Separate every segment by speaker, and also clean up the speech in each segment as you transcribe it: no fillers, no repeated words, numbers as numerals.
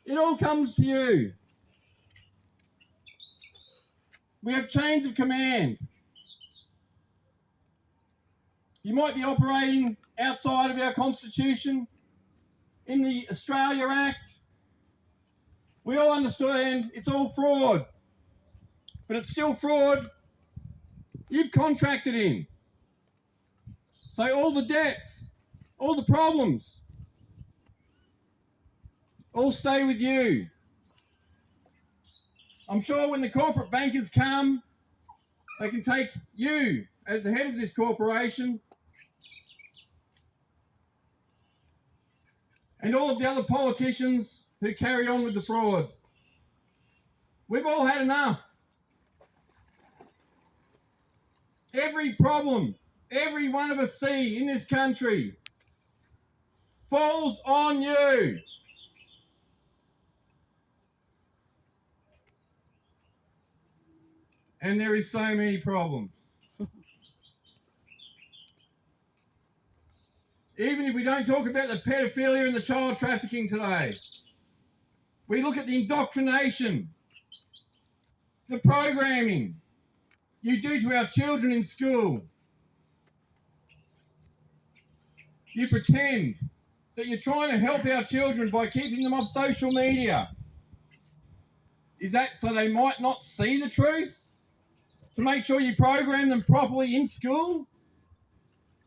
Speaker 1: It all comes to you. We have chains of command. You might be operating outside of our Constitution, in the Australia Act. We all understand it's all fraud, but it's still fraud you've contracted in. So all the debts, all the problems, all stay with you. I'm sure when the corporate bankers come, they can take you as the head of this corporation and all of the other politicians who carry on with the fraud. We've all had enough. Every problem every one of us see in this country falls on you. And there is so many problems. Even if we don't talk about the pedophilia and the child trafficking today, we look at the indoctrination, the programming you do to our children in school. You pretend that you're trying to help our children by keeping them off social media. Is that so they might not see the truth? To make sure you program them properly in school?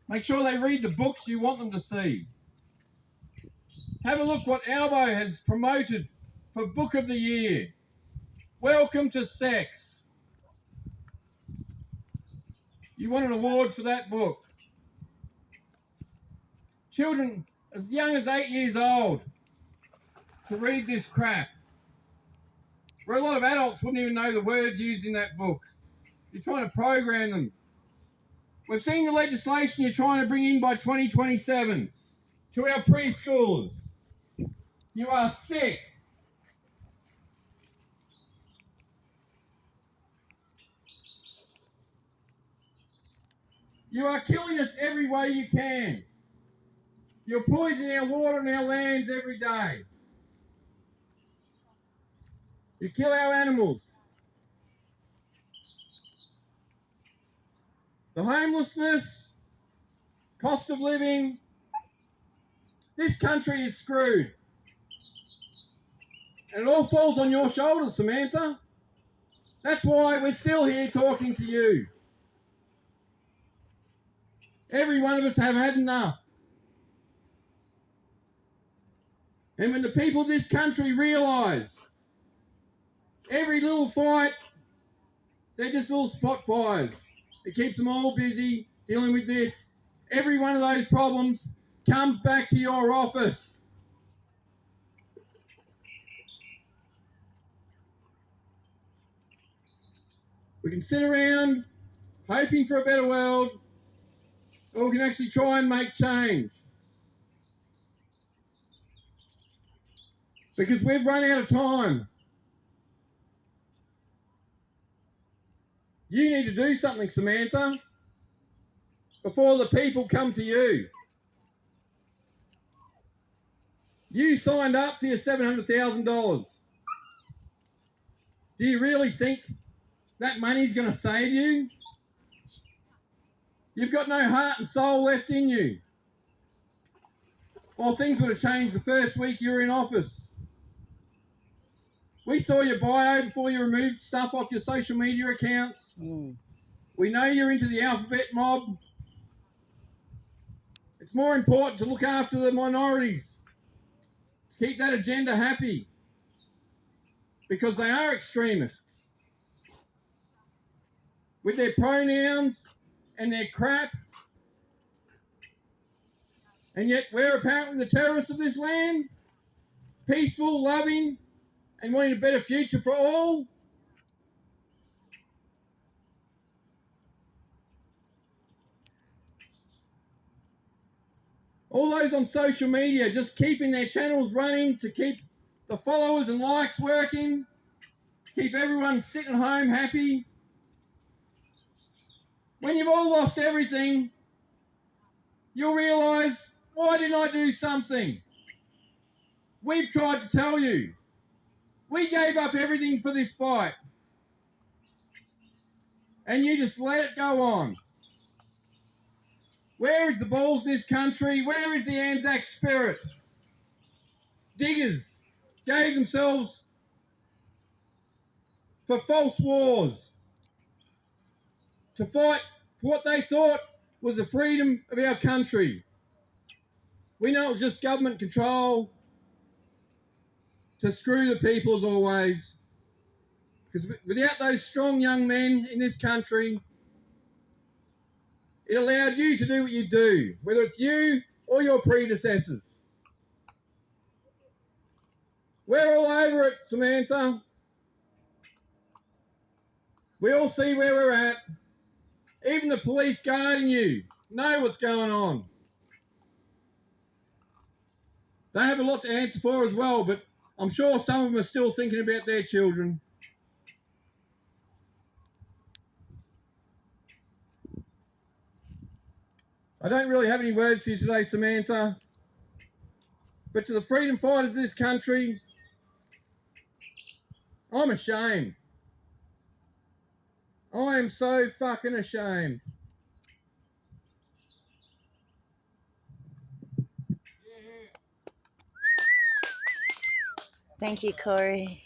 Speaker 1: Make sure they read the books you want them to see. Have a look what Albo has promoted for Book of the Year. Welcome to Sex. You want an award for that book. Children as young as 8 years old to read this crap. Where a lot of adults wouldn't even know the words used in that book. You're trying to program them. We've seen the legislation you're trying to bring in by 2027 to our preschoolers. You are sick. You are killing us every way you can. You're poisoning our water and our lands every day. You kill our animals. The homelessness, cost of living, this country is screwed. And it all falls on your shoulders, Samantha. That's why we're still here talking to you. Every one of us have had enough. And when the people of this country realise every little fight, they're just little spot fires. It keeps them all busy dealing with this. Every one of those problems comes back to your office. We can sit around hoping for a better world, or we can actually try and make change. Because we've run out of time. You need to do something, Samantha, before the people come to you. You signed up for your $700,000. Do you really think that money's going to save you? You've got no heart and soul left in you. Well, things would have changed the first week you were in office. We saw your bio before you removed stuff off your social media accounts. We know you're into the alphabet mob. It's more important to look after the minorities, to keep that agenda happy, because they are extremists. With their pronouns and their crap. And yet we're apparently the terrorists of this land, peaceful, loving, and wanting a better future for all. All those on social media just keeping their channels running to keep the followers and likes working, to keep everyone sitting home happy. When you've all lost everything, you'll realise, why didn't I do something? We've tried to tell you. We gave up everything for this fight. And you just let it go on. Where is the balls in this country? Where is the Anzac spirit? Diggers gave themselves for false wars to fight for what they thought was the freedom of our country. We know it was just government control to screw the people as always. Because without those strong young men in this country, it allowed you to do what you do, whether it's you or your predecessors. We're all over it, Samantha. We all see where we're at. Even the police guarding you know what's going on. They have a lot to answer for as well, but I'm sure some of them are still thinking about their children. I don't really have any words for you today, Samantha. But to the freedom fighters of this country, I'm ashamed. I am so fucking ashamed.
Speaker 2: Thank you, Corey.